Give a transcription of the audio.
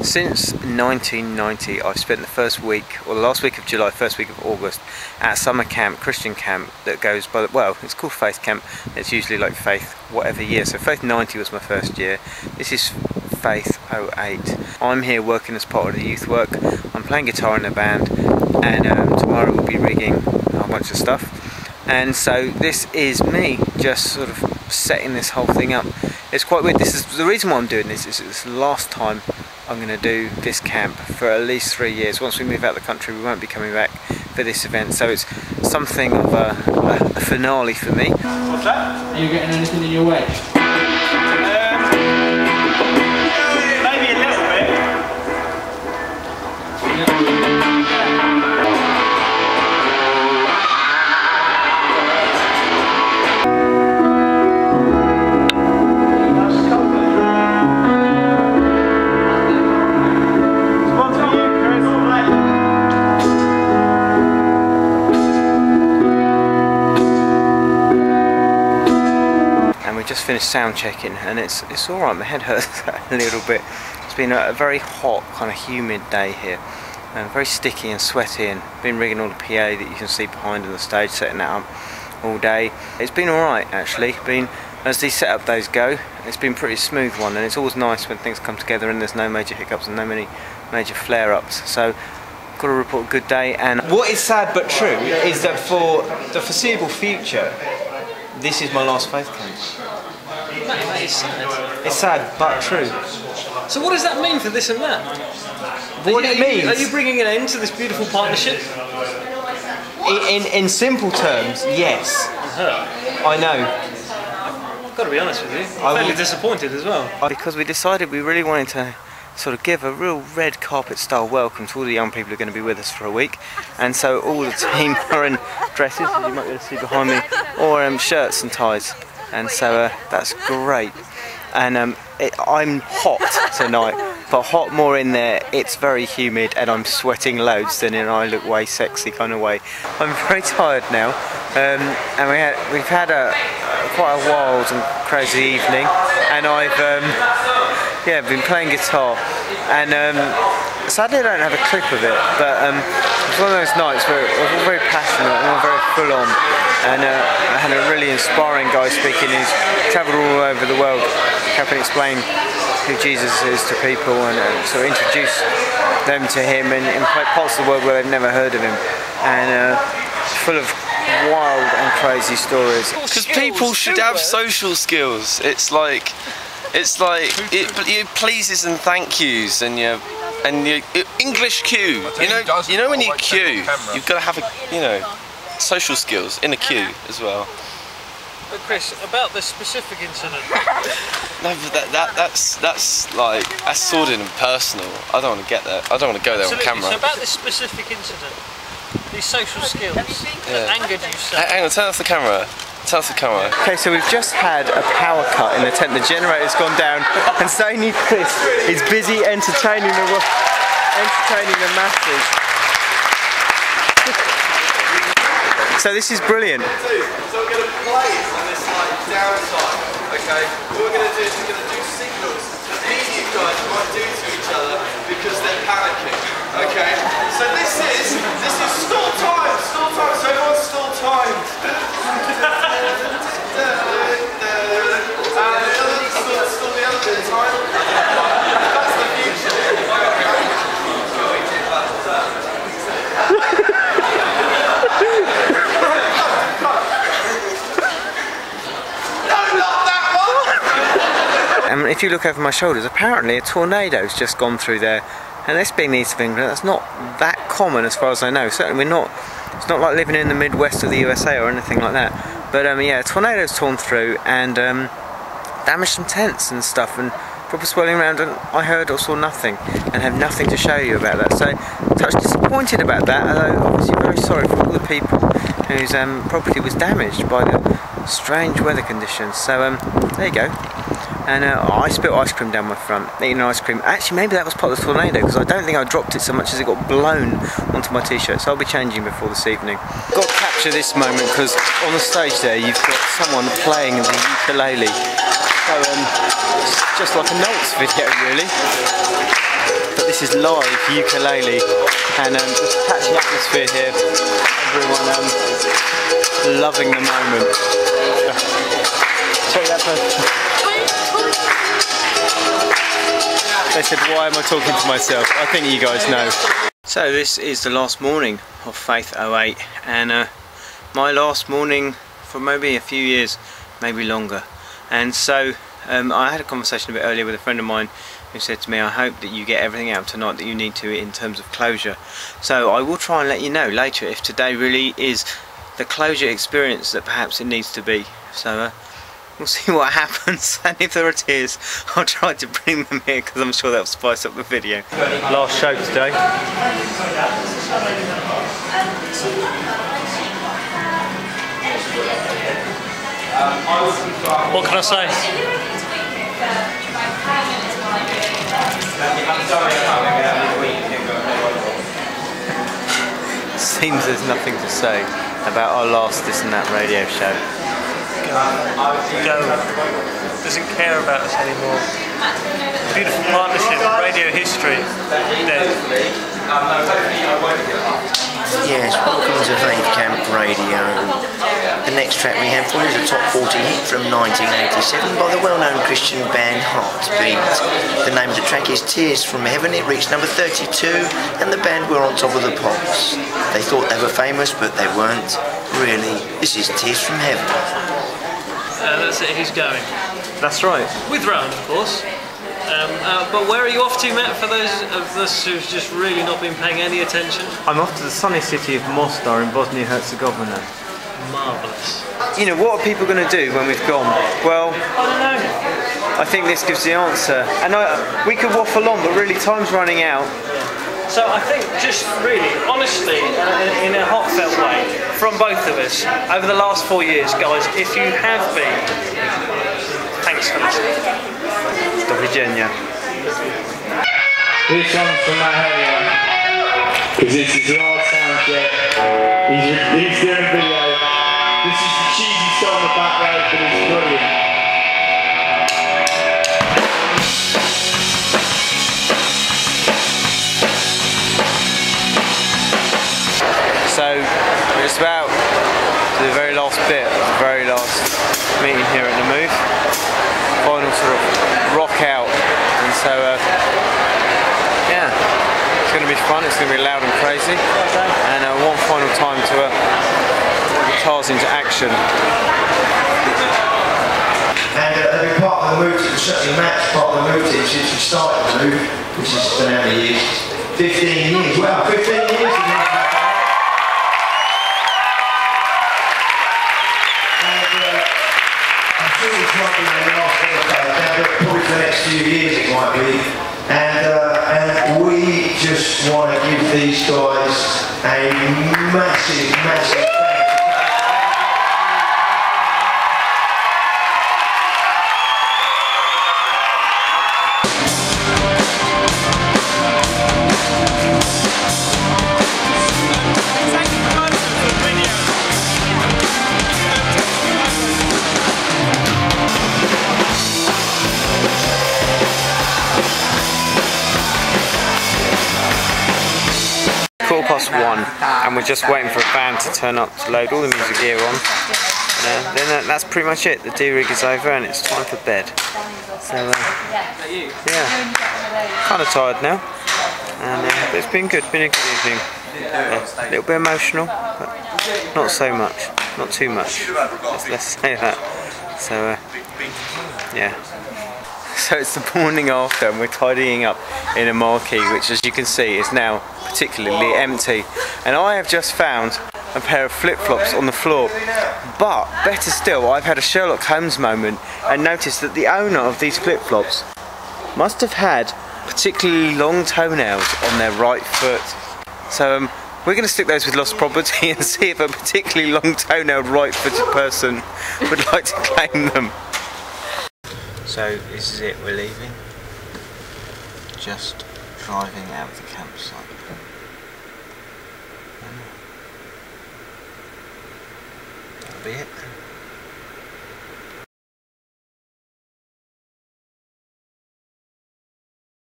Since 1990, I've spent the first week, or the last week of July, first week of August, at a summer camp, Christian camp, that goes by, well, it's called Faith Camp. It's usually like Faith whatever year. So Faith 90 was my first year. This is Faith 08. I'm here working as part of the youth work. I'm playing guitar in a band, and tomorrow we'll be rigging a whole bunch of stuff. And so this is me just sort of setting this whole thing up. It's quite weird. This is the reason why I'm doing this. Is it's the last time I'm going to do this camp for at least 3 years. Once we move out of the country, we won't be coming back for this event. So it's something of a finale for me. What's that? Are you getting anything in your way? Maybe a little bit. Just finished sound checking, and it's alright. My head hurts a little bit. It's been a very hot, kind of humid day here, and very sticky and sweaty, and been rigging all the PA that you can see behind on the stage, setting that up all day. It's been alright actually. Been, as these setup days go, it's been a pretty smooth one, and it's always nice when things come together and there's no major hiccups and no many major flare-ups. So got to report a good day. And what is sad but true is that for the foreseeable future, this is my last Faith camp. That is sad. It's sad but true. So what does that mean for this and that? What it means? Are you bringing an end to this beautiful partnership? In simple terms, yes. I know. I've got to be honest with you. I'm fairly disappointed as well. Because we decided we really wanted to sort of give a real red carpet style welcome to all the young people who are going to be with us for a week, and so all the team are in dresses, as you might be able to see behind me, or shirts and ties, and so that's great. And I'm hot tonight, but hot more in there, it's very humid and I'm sweating loads than in I look way sexy kind of way. I'm very tired now, and we've had quite a wild and crazy evening, and I've been playing guitar, and sadly I don't have a clip of it, but it's one of those nights where we're all very passionate and we're very full on, and I had a really inspiring guy speaking who's travelled all over the world, helping explain who Jesus is to people and sort of introduce them to him in parts of the world where they've never heard of him, and full of wild and crazy stories. Because people should have social skills. It's like pleases and thank yous and your English cue. You know when you cue, you've got to have social skills in a queue as well. But Chris, about this specific incident. No, but that's sordid and personal. I don't want to get there. I don't want to go there on camera. So about this specific incident, these social skills that angered you so. Hang on, turn off the camera. Turn off the camera. Okay, so we've just had a power cut in the tent. The generator's gone down, and Zany Chris is busy entertaining the masses. So this is brilliant. So we're going to play on this downside, okay? What we're going to do is we're going to do signals that these you guys might do to each other because they're panicking, okay? So this is stall time, so everyone's stall time. Stall the other bit of time. That's the future. And if you look over my shoulders, apparently a tornado's just gone through there. And this being the east of England, that's not that common as far as I know. Certainly it's not like living in the Midwest of the USA or anything like that. But yeah, a tornado's torn through and damaged some tents and stuff, and proper swirling around, and I heard or saw nothing and have nothing to show you about that. So touch disappointed about that, although obviously very sorry for all the people whose property was damaged by the strange weather conditions. So there you go. And I spilled ice cream down my front, eating ice cream. Actually, maybe that was part of the tornado, because I don't think I dropped it so much as it got blown onto my t-shirt. So I'll be changing before this evening. Got to capture this moment, because on the stage there you've got someone playing the ukulele. So it's just like a Nolts video, really. But This is live ukulele, and just catch the atmosphere here. Everyone loving the moment. Check that person. They said, why am I talking to myself? I think you guys know. So this is the last morning of Faith 08, and my last morning for maybe a few years, maybe longer. And so I had a conversation a bit earlier with a friend of mine who said to me, I hope that you get everything out tonight that you need to in terms of closure. So I will try and let you know later if today really is the closure experience that perhaps it needs to be. So we'll see what happens, and if there are tears, I'll try to bring them here because I'm sure that'll spice up the video. Last show today. What can I say? Seems there's nothing to say about our last This and That radio show. Go. Doesn't care about us anymore. Beautiful partnership, radio history. Dead. Yes, welcome to Faith Camp Radio. The next track we have for you is a top 40 hit from 1987 by the well-known Christian band Heartbeat. The name of the track is Tears from Heaven. It reached number 32 and the band were on top of the pops. They thought they were famous but they weren't. Really, this is Tears from Heaven. That's it, he's going. That's right. With Rowan, of course. But where are you off to, Matt, for those of us who've just really not been paying any attention? I'm off to the sunny city of Mostar in Bosnia Herzegovina. Marvellous. You know, what are people going to do when we've gone? Well, I don't know. I think this gives the answer. And we could waffle on, but really time's running out. So I think just really, honestly, in a heartfelt way, from both of us, over the last 4 years, guys, if you have been, thanks for listening. Do widzenia. This one's from Matt Hellier, because it's his last sound check. He's doing a video. This is the cheesy song on the back road, but it's brilliant. So we're just about to the very last bit of the very last meeting here at the Move. Final sort of rock out, and so yeah, it's going to be fun. It's going to be loud and crazy, and one final time to put the guitars into action. And they've been part of the Move team, certainly Matt's part of the Move team since we started the Move, which is been how many years? 15 years. Wow, 15 years. Probably for the next few years it might be, and we just want to give these guys a massive thank you. ~1, and we're just waiting for a van to turn up to load all the music gear on. Then that's pretty much it. The D-rig is over and it's time for bed. So yeah, kind of tired now, and but it's been good. Been a good evening. A little bit emotional, but not so much, not too much. Let's say that. So yeah. So it's the morning after and we're tidying up in a marquee, which as you can see is now particularly empty. And I have just found a pair of flip-flops on the floor. But better still, I've had a Sherlock Holmes moment and noticed that the owner of these flip-flops must have had particularly long toenails on their right foot. So we're going to stick those with lost property and see if a particularly long toenailed right-footed person would like to claim them. So this is it, we're leaving. Just driving out of the campsite. That'll be it.